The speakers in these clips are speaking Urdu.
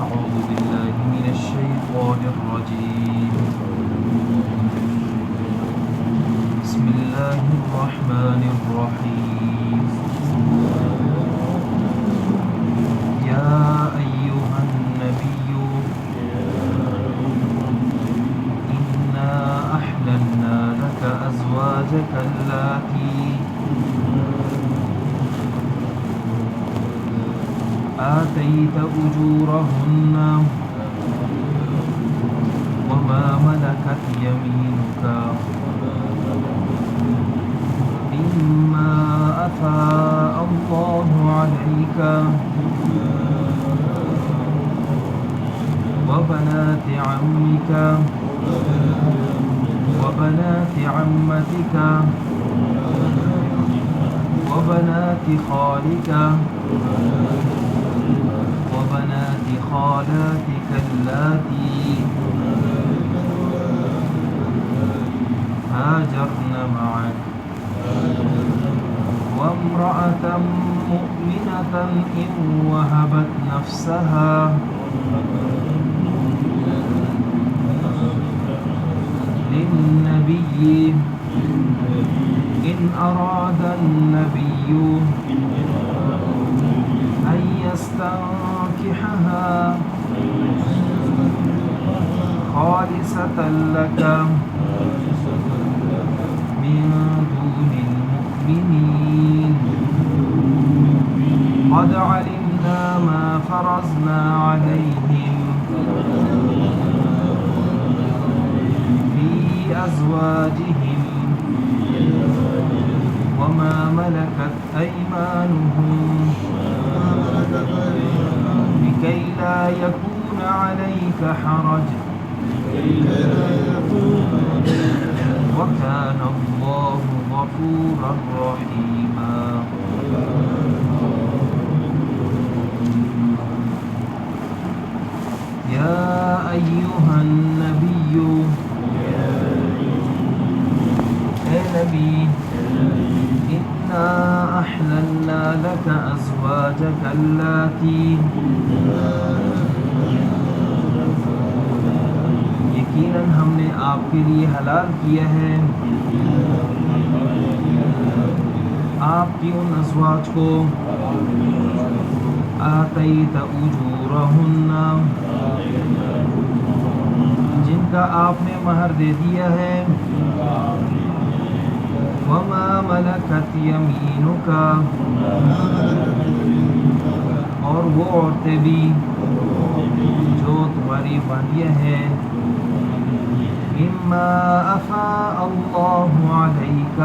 أعوذ بالله من الشيطان الرجيم. بسم الله الرحمن الرحيم. يا أيها النبي إنا أحللنا لك أزواجك اللاتي آتيت أجورهن وما ملكت يمينك مما أفاء الله عليك وبنات عمك وبنات عمتك وبنات خالك وبنات خالاتك اللاتي هاجرن معك وامرأة مؤمنة إن وهبت نفسها للنبي إن أراد النبي أن يستنكحها خالصة لك من دون المؤمنين قد علمنا ما فرضنا عليهم في أزواجهم وما ملكت أيمانهم لكي لا يكون عليك حرج وكان الله غفورا رحيما. يا أيها النبي اے نبی إنا أحللنا لك أزواجك اللاتي یقیناً ہم نے آپ کے لیے حلال کیا ہے آپ کی ان ازواج کو آتیت اجورہن جن کا آپ نے مہر دے دیا ہے وما ملکت یمینک اور وہ عورتیں بھی جو تمہاری باندیاں ہیں مما افاء اللہ علیک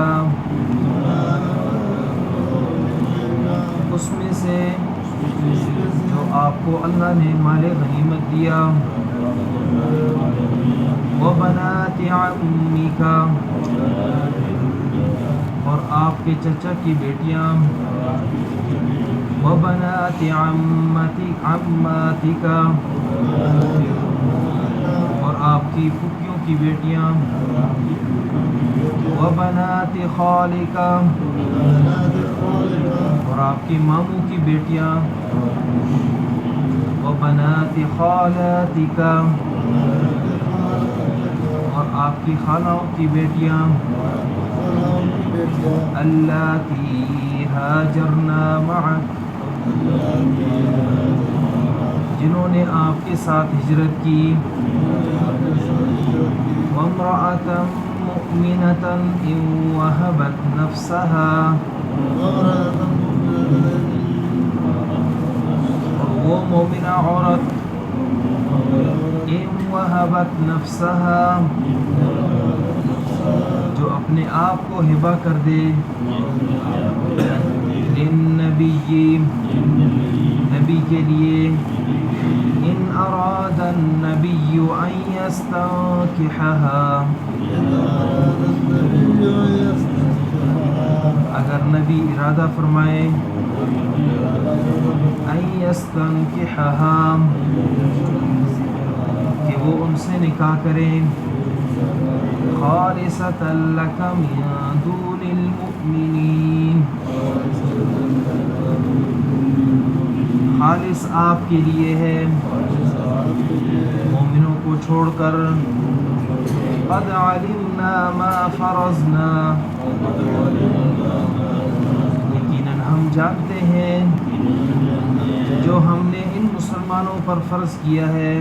اس میں سے جو آپ کو اللہ نے مال غنیمت دیا وبنات عمک اور آپ کے چچا کی بیٹیاں وبنات عماتک اور آپ کی پھوپھیوں کی بیٹیاں وبنات خالک اور آپ کی ماموں کی بیٹیاں وبنات خالاتک اور آپ کی خالوں کی بیٹیاں اللاتی ہاجرن معک جنہوں نے آپ کے ساتھ ہجرت کی وامرأة مؤمنة إن وهبت نفسها وہ مومنہ عورت إن وهبت نفسها جو اپنے آپ کو ہبہ کر دے للنبی نبی کے لیے ان اراد النبی ان یستنکحها اگر نبی ارادہ فرمائے ان یستنکحها کہ وہ ان سے نکاح کریں خالصة لك من دون المؤمنین خالص آپ کے لیے ہے چھوڑ کر قد علمنا ما فرضنا یقیناً ہم جانتے ہیں جو ہم نے ان مسلمانوں پر فرض کیا ہے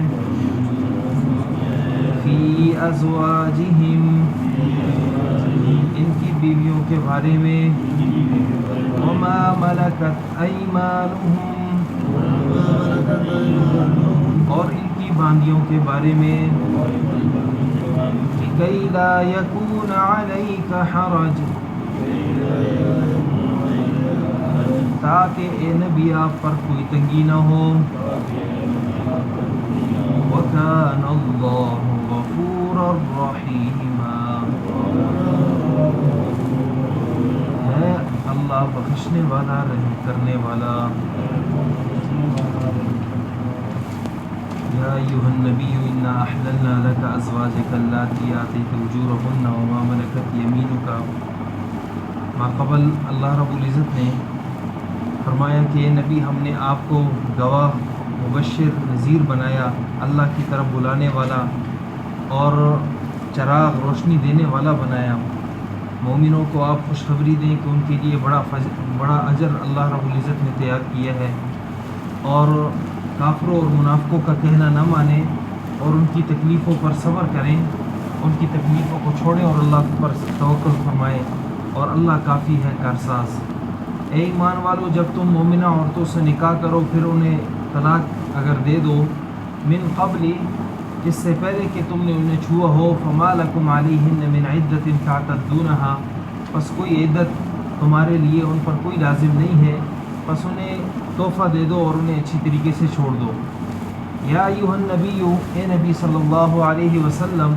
فی ازواجہم ان کی بیویوں کے بارے میں وما ملکت ایمانہم اور ان کی باندیوں کے بارے میں لکی لا یکون علیک حرج تاکہ اے نبی آپ پر کوئی تنگی نہ ہو وَكَانَ اللَّهُ غَفُورًا رَحِيمًا ہے اللہ بخشنے والا رحم کرنے والا یا ایھا النبی انا احللنا لک ازواجک اللاتی آتیت اجورہن وما ملکت یمینک ما قبل اللہ رب العزت نے فرمایا کہ اے نبی ہم نے آپ کو گواہ مبشر نذیر بنایا اللہ کی طرف بلانے والا اور چراغ روشنی دینے والا بنایا مومنوں کو آپ خوشخبری دیں کہ ان کے لیے بڑا اجر اللہ رب العزت نے تیار کیا ہے اور کافروں اور منافقوں کا کہنا نہ مانیں اور ان کی تکلیفوں پر صبر کریں ان کی تکلیفوں کو چھوڑیں اور اللہ پر توکل فرمائیں اور اللہ کافی ہے کارساز اے ایمان والو جب تم مومنہ عورتوں سے نکاح کرو پھر انہیں طلاق اگر دے دو من قبل اس سے پہلے کہ تم نے انہیں چھوا ہو فما لکم علیہن من عدت تعتدونها پس کوئی عدت تمہارے لیے ان پر کوئی لازم نہیں ہے پس انہیں تحفہ دے دو اور انہیں اچھی طریقے سے چھوڑ دو یا ایھا النبی اے نبی صلی اللہ علیہ وسلم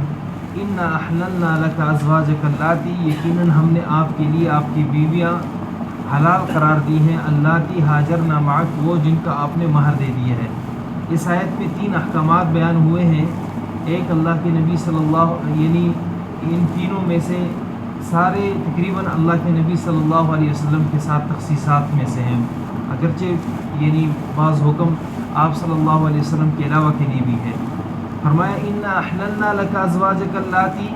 انا احللنا لک ازواجک اللاتی یقیناً ہم نے آپ کے لیے آپ کی بیویاں حلال قرار دی ہیں اللاتی ہاجرنا معک وہ جن کا آپ نے مہر دے دیا ہے اس آیت میں 3 احکامات بیان ہوئے ہیں ایک اللہ کے نبی صلی اللہ یعنی ان تینوں میں سے سارے تقریباً اللہ کے نبی صلی اللہ علیہ وسلم کے ساتھ تخصیصات میں سے ہیں اگرچہ یعنی بعض حکم آپ صلی اللہ علیہ وسلم کے علاوہ کے لیے بھی ہے فرمایا انا احللنا لک ازواجک اللاتی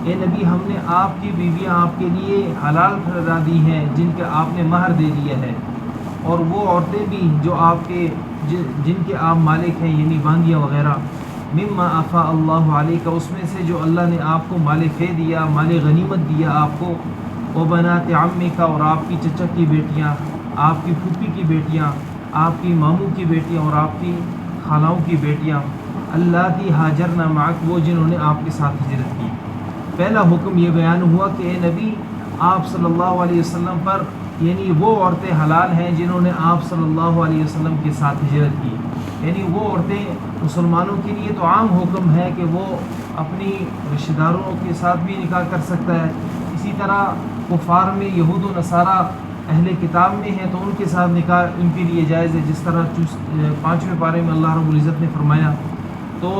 اے نبی ہم نے آپ کی بیویاں آپ کے لیے حلال ٹھہرا دی ہیں جن کا آپ نے مہر دے دیا ہے اور وہ عورتیں بھی جو آپ کے جن کے آپ مالک ہیں یعنی باندیاں وغیرہ مما افاء اللہ علیہ اس میں سے جو اللہ نے آپ کو مال فے دیا مال غنیمت دیا آپ کو و بنات عمک اور آپ کی چچا کی بیٹیاں آپ کی پھوپھی کی بیٹیاں آپ کی ماموں کی بیٹیاں اور آپ کی خالاؤں کی بیٹیاں اللاتی ہاجرنا معک وہ جنہوں نے آپ کے ساتھ ہجرت کی پہلا حکم یہ بیان ہوا کہ اے نبی آپ صلی اللہ علیہ وسلم پر یعنی وہ عورتیں حلال ہیں جنہوں نے آپ صلی اللہ علیہ وسلم کے ساتھ ہجرت کی یعنی وہ عورتیں مسلمانوں کے لیے تو عام حکم ہے کہ وہ اپنی رشتہ داروں کے ساتھ بھی نکاح کر سکتا ہے اسی طرح کفار میں یہود و نصارہ اہل کتاب میں ہیں تو ان کے ساتھ نکاح ان کے لیے جائز ہے جس طرح 5ویں پارے میں اللہ رب العزت نے فرمایا تو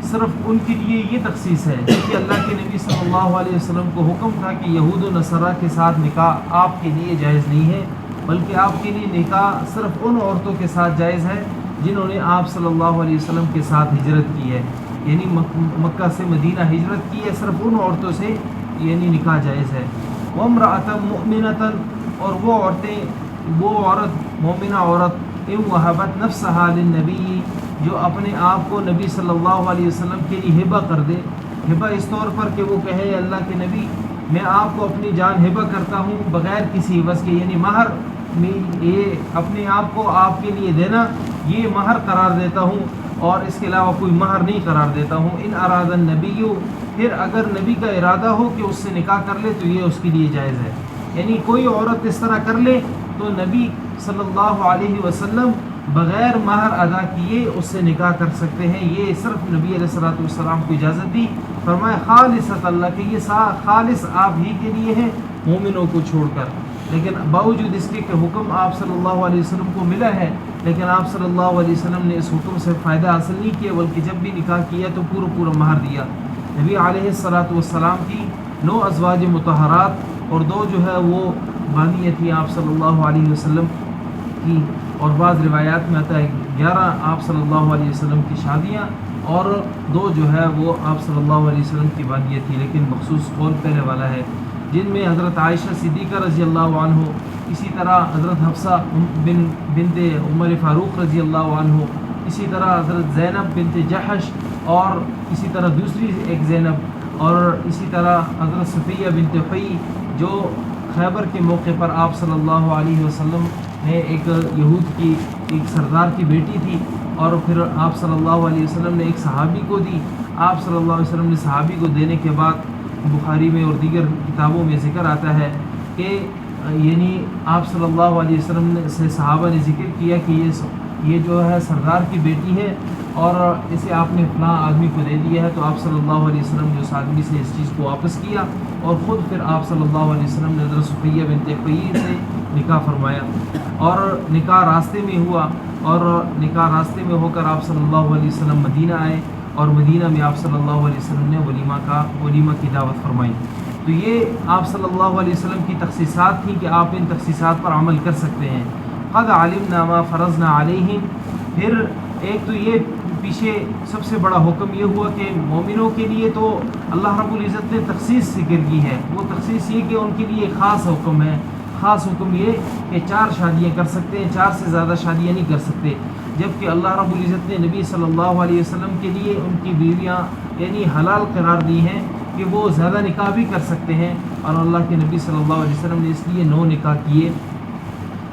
صرف ان کے لیے یہ تخصیص ہے کہ اللہ کے نبی صلی اللہ علیہ وسلم کو حکم تھا کہ یہود و نصارہ کے ساتھ نکاح آپ کے لیے جائز نہیں ہے بلکہ آپ کے لیے نکاح صرف ان عورتوں کے ساتھ جائز ہے جنہوں نے آپ صلی اللہ علیہ وسلم کے ساتھ ہجرت کی ہے یعنی مکہ سے مدینہ ہجرت کی ہے صرف ان عورتوں سے یعنی نکاح جائز ہے وامرأۃ مؤمنۃ اور وہ عورت مومنہ عورت ان وہبت نفسہا للنبی جو اپنے آپ کو نبی صلی اللہ علیہ وسلم کے لیے ہبہ کر دے ہبہ اس طور پر کہ وہ کہے اللہ کے نبی میں آپ کو اپنی جان ہبہ کرتا ہوں بغیر کسی عوض کے یعنی مہر میں یہ اپنے آپ کو آپ کے لیے دینا یہ مہر قرار دیتا ہوں اور اس کے علاوہ کوئی مہر نہیں قرار دیتا ہوں ان اراد النبی پھر اگر نبی کا ارادہ ہو کہ اس سے نکاح کر لے تو یہ اس کے لیے جائز ہے یعنی کوئی عورت اس طرح کر لے تو نبی صلی اللہ علیہ وسلم بغیر مہر ادا کیے اس سے نکاح کر سکتے ہیں یہ صرف نبی علیہ الصلوۃ والسلام کو اجازت دی فرمایا خالصۃ اللہ کہ یہ خالص آپ ہی کے لیے ہے مومنوں کو چھوڑ کر لیکن باوجود اس کے کہ حکم آپ صلی اللہ علیہ وسلم کو ملا ہے لیکن آپ صلی اللہ علیہ وسلم نے اس حکم سے فائدہ حاصل نہیں کیا بلکہ جب بھی نکاح کیا تو پورا مہر دیا نبی علیہ الصلوۃ والسلام کی 9 ازواج مطہرات اور 2 جو ہے وہ باندیاں تھیں آپ صلی اللہ علیہ وسلم کی اور بعض روایات میں آتا ہے 11 آپ صلی اللہ علیہ وسلم کی شادیاں اور 2 جو ہے وہ آپ صلی اللہ علیہ وسلم کی باندیاں تھی، لیکن مخصوص قول پہلے والا ہے، جن میں حضرت عائشہ صدیقہ رضی اللہ عنہ، اسی طرح حضرت حفصہ بنت عمر فاروق رضی اللہ عنہ، اسی طرح حضرت زینب بنت جحش، اور اسی طرح دوسری ایک زینب، اور اسی طرح حضرت صفیہ بنت حی جو خیبر کے موقع پر آپ صلی اللہ علیہ وسلم نے ایک یہود کی ایک سردار کی بیٹی تھی، اور پھر آپ صلی اللہ علیہ وسلم نے ایک صحابی کو دی۔ آپ صلی اللہ علیہ وسلم نے صحابی کو دینے کے بعد بخاری میں اور دیگر کتابوں میں ذکر آتا ہے کہ یعنی آپ صلی اللہ علیہ وسلم سے صحابہ نے ذکر کیا کہ یہ جو ہے سردار کی بیٹی ہے اور اسے آپ نے فلاں آدمی کو دے دیا ہے، تو آپ صلی اللہ علیہ وسلم نے اس آدمی سے اس چیز کو واپس کیا، اور خود پھر آپ صلی اللہ علیہ وسلم نے حضرت صفیہ بنت حیی سے نکاح فرمایا، اور نکاح راستے میں ہوا، اور نکاح راستے میں ہو کر آپ صلی اللہ علیہ وسلم مدینہ آئے، اور مدینہ میں آپ صلی اللہ علیہ وسلم نے ولیمہ کی دعوت فرمائی۔ تو یہ آپ صلی اللہ علیہ وسلم کی تخصیصات تھیں کہ آپ ان تخصیصات پر عمل کر سکتے ہیں۔ قد علمنا ما فرضنا علیہم، پھر ایک تو یہ پیچھے سب سے بڑا حکم یہ ہوا کہ مومنوں کے لیے تو اللہ رب العزت نے تخصیص ذکر کی ہے، وہ تخصیص یہ کہ ان کے لیے خاص حکم ہے، خاص حکم یہ کہ 4 شادیاں کر سکتے ہیں، 4 سے زیادہ شادیاں نہیں کر سکتے، جبکہ اللہ رب العزت نے نبی صلی اللہ علیہ وسلم کے لیے ان کی بیویاں یعنی حلال قرار دی ہیں کہ وہ زیادہ نکاح بھی کر سکتے ہیں، اور اللہ کے نبی صلی اللہ علیہ وسلم نے اس لیے 9 نکاح کیے۔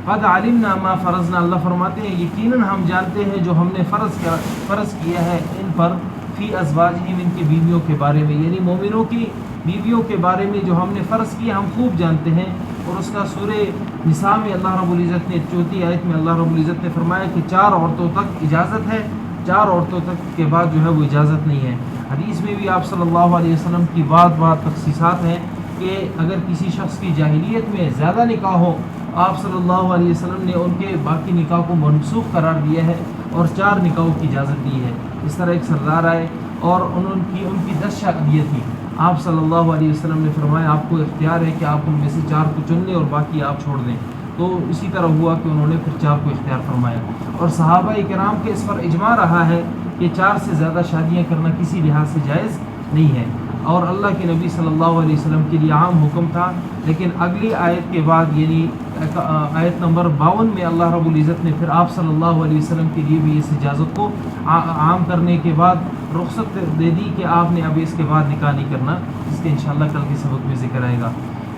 قد علمنا ما فرضنا، اللہ فرماتے ہیں یقیناً ہم جانتے ہیں جو ہم نے فرض کیا ہے ان پر، فی ازواجہم، ان کی بیویوں کے بارے میں، یعنی مومنوں کی بیویوں کے بارے میں جو ہم نے فرض کیا ہم خوب جانتے ہیں، اور اس کا سورہ نساء میں اللہ رب العزت نے 34 آیت میں اللہ رب العزت نے فرمایا کہ 4 عورتوں تک اجازت ہے، 4 عورتوں تک کے بعد جو ہے وہ اجازت نہیں ہے۔ حدیث میں بھی آپ صلی اللہ علیہ وسلم کی بات تخصیصات ہیں کہ اگر کسی شخص کی جاہلیت میں زیادہ نکاح ہو، آپ صلی اللہ علیہ وسلم نے ان کے باقی نکاح کو منسوخ قرار دیا ہے اور 4 نکاحوں کی اجازت دی ہے۔ اس طرح ایک سردار آئے اور ان کی 10 شادیاں تھیں، آپ صلی اللہ علیہ وسلم نے فرمایا آپ کو اختیار ہے کہ آپ ان میں سے 4 کو چن لیں اور باقی آپ چھوڑ دیں، تو اسی طرح ہوا کہ انہوں نے پھر 4 کو اختیار فرمایا، اور صحابہ کرام کے اس پر اجماع رہا ہے کہ 4 سے زیادہ شادیاں کرنا کسی لحاظ سے جائز نہیں ہے، اور اللہ کے نبی صلی اللہ علیہ وسلم کے لیے عام حکم تھا، لیکن اگلی آیت کے بعد یعنی آیت نمبر 52 میں اللہ رب العزت نے پھر آپ صلی اللہ علیہ وسلم کے لیے بھی اس اجازت کو عام کرنے کے بعد رخصت دے دی کہ آپ نے اب اس کے بعد نکاح نہیں کرنا، جس کے انشاءاللہ کل کے سبق میں ذکر آئے گا۔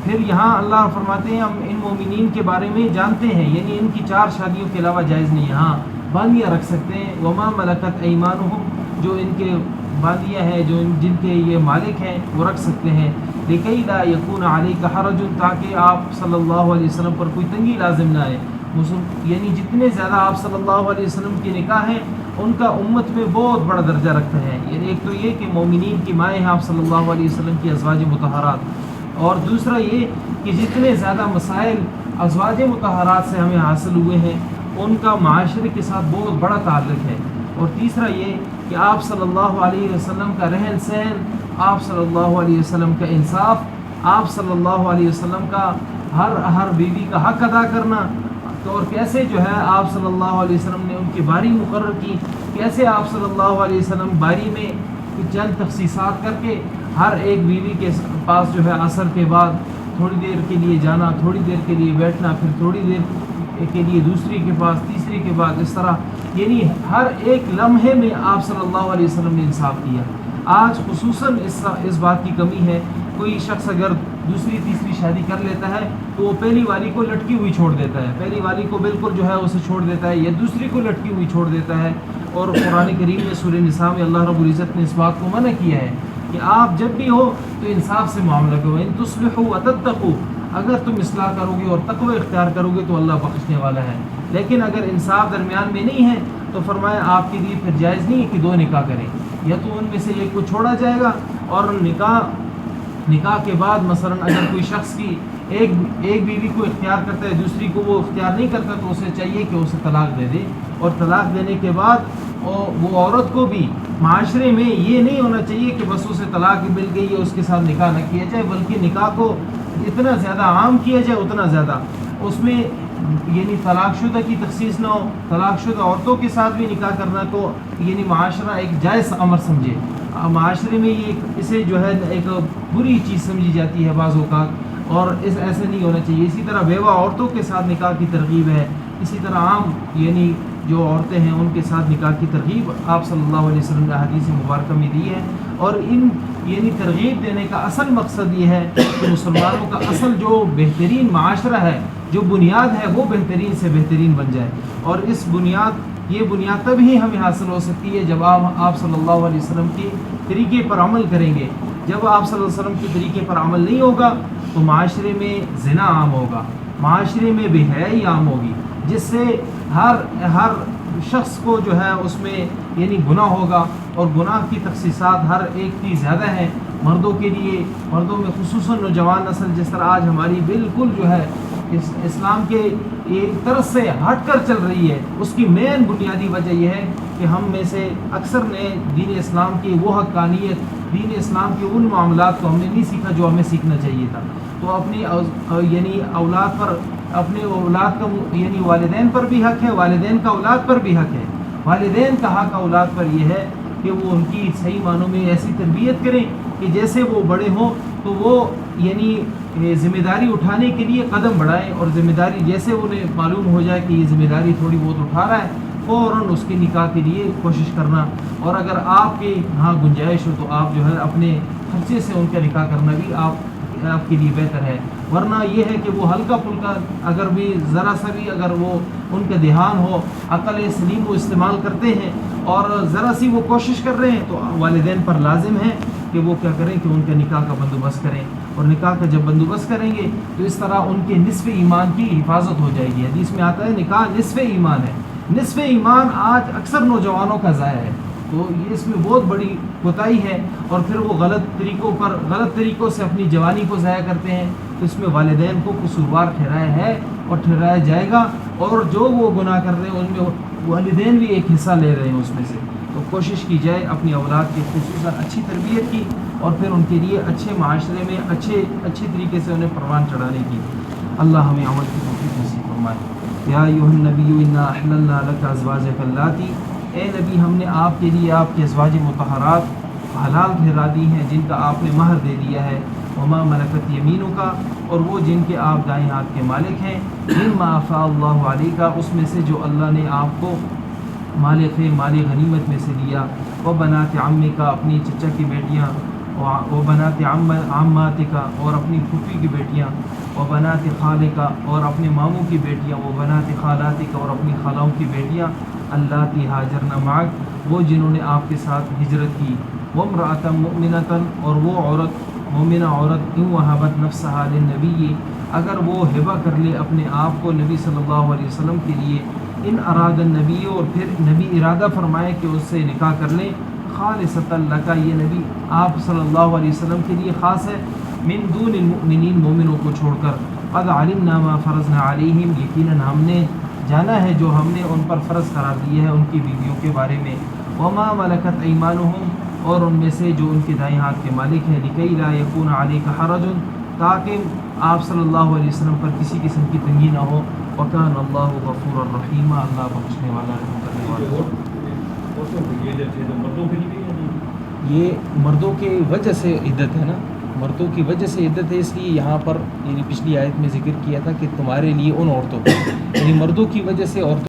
پھر یہاں اللہ فرماتے ہیں ہم ان مومنین کے بارے میں جانتے ہیں، یعنی ان کی 4 شادیوں کے علاوہ جائز نہیں، ہاں باندیاں رکھ سکتے ہیں، وما ملکت ایمانہم، جو ان کے باندیاں ہیں جن کے یہ مالک ہیں وہ رکھ سکتے ہیں، لکی لا یکون علیک حرج، تاکہ آپ صلی اللہ علیہ وسلم پر کوئی تنگی لازم نہ آئے، یعنی جتنے زیادہ آپ صلی اللہ علیہ وسلم کے نکاح ہیں ان کا امت میں بہت بڑا درجہ رکھتا ہے، یعنی ایک تو یہ کہ مومنین کی مائیں ہیں آپ صلی اللہ علیہ وسلم کی ازواج مطہرات، اور دوسرا یہ کہ جتنے زیادہ مسائل ازواج مطہرات سے ہمیں حاصل ہوئے ہیں ان کا معاشرے کے ساتھ بہت بڑا تعلق ہے، اور تیسرا یہ کہ آپ صلی اللہ علیہ وسلم کا رہن سہن، آپ صلی اللہ علیہ وسلم کا انصاف، آپ صلی اللہ علیہ وسلم کا ہر بیوی کا حق ادا کرنا، تو اور کیسے جو ہے آپ صلی اللہ علیہ وسلم نے ان کی باری مقرر کی، کیسے آپ صلی اللہ علیہ وسلم باری میں چند تخصیصات کر کے ہر ایک بیوی کے پاس جو ہے عصر کے بعد تھوڑی دیر کے لیے جانا، تھوڑی دیر کے لیے بیٹھنا، پھر تھوڑی دیر کے لیے دوسری کے پاس، تیسری کے بعد، اس طرح یعنی ہر ایک لمحے میں آپ صلی اللہ علیہ وسلم نے انصاف کیا۔ آج خصوصاً اس بات کی کمی ہے، کوئی شخص اگر دوسری تیسری شادی کر لیتا ہے تو وہ پہلی والی کو لٹکی ہوئی چھوڑ دیتا ہے، پہلی والی کو بالکل جو ہے اسے چھوڑ دیتا ہے، یا دوسری کو لٹکی ہوئی چھوڑ دیتا ہے، اور قرآن کریم میں سورہ نساء میں اللہ رب العزت نے اس بات کو منع کیا ہے کہ آپ جب بھی ہو تو انصاف سے معاملہ کرو، ان تصلحوا وتتقوا، اگر تم اصلاح کرو گے اور تقوی اختیار کرو گے تو اللہ بخشنے والا ہے، لیکن اگر انصاف درمیان میں نہیں ہے تو فرمایا آپ کے لیے پھر جائز نہیں ہے کہ 2 نکاح کریں، یا تو ان میں سے ایک کو چھوڑا جائے گا، اور نکاح کے بعد مثلا اگر کوئی شخص کی ایک بیوی کو اختیار کرتا ہے دوسری کو وہ اختیار نہیں کرتا تو اسے چاہیے کہ اسے طلاق دے دے، اور طلاق دینے کے بعد وہ عورت کو بھی معاشرے میں یہ نہیں ہونا چاہیے کہ بس اسے طلاق مل گئی ہے اس کے ساتھ نکاح نہ کیا جائے، بلکہ نکاح کو اتنا زیادہ عام کیا جائے اتنا زیادہ، اس میں یعنی طلاق شدہ کی تخصیص نہ ہو، طلاق شدہ عورتوں کے ساتھ بھی نکاح کرنا کو یعنی معاشرہ ایک جائز امر سمجھے. معاشرے میں یہ اسے جو ہے ایک بری چیز سمجھی جاتی ہے بعض اوقات، اور ایسا نہیں ہونا چاہیے. اسی طرح بیوہ عورتوں کے ساتھ نکاح کی ترغیب ہے. اسی طرح عام یعنی جو عورتیں ہیں ان کے ساتھ نکاح کی ترغیب آپ صلی اللہ علیہ وسلم نے حدیث مبارکہ میں دی ہے. اور ان یعنی ترغیب دینے کا اصل مقصد یہ ہے کہ مسلمانوں کا اصل جو بہترین معاشرہ ہے، جو بنیاد ہے، وہ بہترین سے بہترین بن جائے. اور اس یہ بنیاد تب ہی ہمیں حاصل ہو سکتی ہے جب آپ صلی اللہ علیہ وسلم کے طریقے پر عمل کریں گے. جب آپ صلی اللہ علیہ وسلم کے طریقے پر عمل نہیں ہوگا تو معاشرے میں زنا عام ہوگا، معاشرے میں بے حیائی عام ہوگی، جس سے ہر شخص کو جو ہے اس میں یعنی گناہ ہوگا. اور گناہ کی تخصیصات ہر ایک کی زیادہ ہیں مردوں کے لیے. مردوں میں خصوصاً نوجوان نسل جس طرح آج ہماری بالکل جو ہے اسلام کے ایک طرف سے ہٹ کر چل رہی ہے، اس کی مین بنیادی وجہ یہ ہے کہ ہم میں سے اکثر نے دین اسلام کی وہ حقانیت، دین اسلام کے ان معاملات کو ہم نے نہیں سیکھا جو ہمیں سیکھنا چاہیے تھا. تو اپنی یعنی اولاد پر، اپنے اولاد کا یعنی والدین پر بھی حق ہے، والدین کا اولاد پر بھی حق ہے. والدین کا حق اولاد پر یہ ہے کہ وہ ان کی صحیح معنوں میں ایسی تربیت کریں کہ جیسے وہ بڑے ہوں تو وہ یعنی ذمہ داری اٹھانے کے لیے قدم بڑھائیں، اور ذمہ داری جیسے انہیں معلوم ہو جائے کہ یہ ذمہ داری تھوڑی بہت اٹھا رہا ہے فوراً اس کے نکاح کے لیے کوشش کرنا. اور اگر آپ کے ہاں گنجائش ہو تو آپ جو ہے اپنے خرچے سے ان کا نکاح کرنا بھی آپ کے لیے بہتر ہے. ورنہ یہ ہے کہ وہ ہلکا پھلکا اگر بھی ذرا سا بھی اگر وہ ان کا دھیان ہو، عقل سلیم وہ استعمال کرتے ہیں اور ذرا سی وہ کوشش کر رہے ہیں تو والدین پر لازم ہے کہ وہ کیا کریں کہ ان کے نکاح کا بندوبست کریں. اور نکاح کا جب بندوبست کریں گے تو اس طرح ان کے نصف ایمان کی حفاظت ہو جائے گی. حدیث میں آتا ہے نکاح نصف ایمان ہے. نصف ایمان آج اکثر نوجوانوں کا ضائع ہے، تو یہ اس میں بہت بڑی کوتاہی ہے. اور پھر وہ غلط طریقوں سے اپنی جوانی کو ضائع کرتے ہیں. تو اس میں والدین کو قصوروار ٹھہرایا ہے اور ٹھہرایا جائے گا. اور جو وہ گناہ کر رہے ہیں ان میں والدین بھی ایک حصہ لے رہے ہیں اس میں سے. تو کوشش کی جائے اپنی اولاد کی خصوصاً اچھی تربیت کی، اور پھر ان کے لیے اچھے معاشرے میں اچھے طریقے سے انہیں پروان چڑھانے کی. اللہ ہمیں عمل کی توفیق نصیب فرمائے. یا ایھا النبی انا احللنا لک ازواجک اللاتی، اے نبی ہم نے آپ کے لیے آپ کے ازواج مطہرات حلال ٹھہرا دی ہیں جن کا آپ نے مہر دے دیا ہے. وما ملکت یمینک، اور وہ جن کے آپ دائیں ہاتھ کے مالک ہیں. مما افاء اللہ علیک، اس میں سے جو اللہ نے آپ کو مال غنیمت میں سے دیا. وبنات عمک، اپنی چچا کی بیٹیاں. وبنات عماتک، اور اپنی پھوپھی کی بیٹیاں. وبنات خالک، اور اپنے ماموں کی بیٹیاں. وبنات خالاتک، اور اپنی خالوں کی بیٹیاں. اللاتی ہاجرن معک، وہ جنہوں نے آپ کے ساتھ ہجرت کی. وامرأۃ مؤمنۃ، اور وہ عورت مومنہ عورت. ان وہبت نفسہا للنبی، اگر وہ ہبہ کر لے اپنے آپ کو نبی صلی اللہ علیہ وسلم کے لیے. ان اراد النبی، اور پھر نبی ارادہ فرمائے کہ اس سے نکاح کر لیں. خالصۃ لک، یہ نبی آپ صلی اللہ علیہ وسلم کے لیے خاص ہے. من دون المؤمنین، مومنوں کو چھوڑ کر. قد علمنا ما فرضنا علیہم، یقیناً ہم نے جانا ہے جو ہم نے ان پر فرض قرار دیا ہے ان کی بیویوں کے بارے میں. وما ملکت ایمانہم، اور ان میں سے جو ان کے دائیں ہاتھ کے مالک ہیں. لکی لا یکون علیک حرج، تاکہ آپ صلی اللہ علیہ وسلم پر کسی قسم کی تنگی نہ ہو. وکان اللہ غفورا رحیما، اللہ بخشنے والا رحم کرنے والا. یہ مردوں کی وجہ سے عدت ہے نا، مردوں کی وجہ سے عدت ہے. اس لیے یہاں پر یعنی پچھلی آیت میں ذکر کیا تھا کہ تمہارے لیے ان عورتوں کو، یعنی مردوں کی وجہ سے عورتوں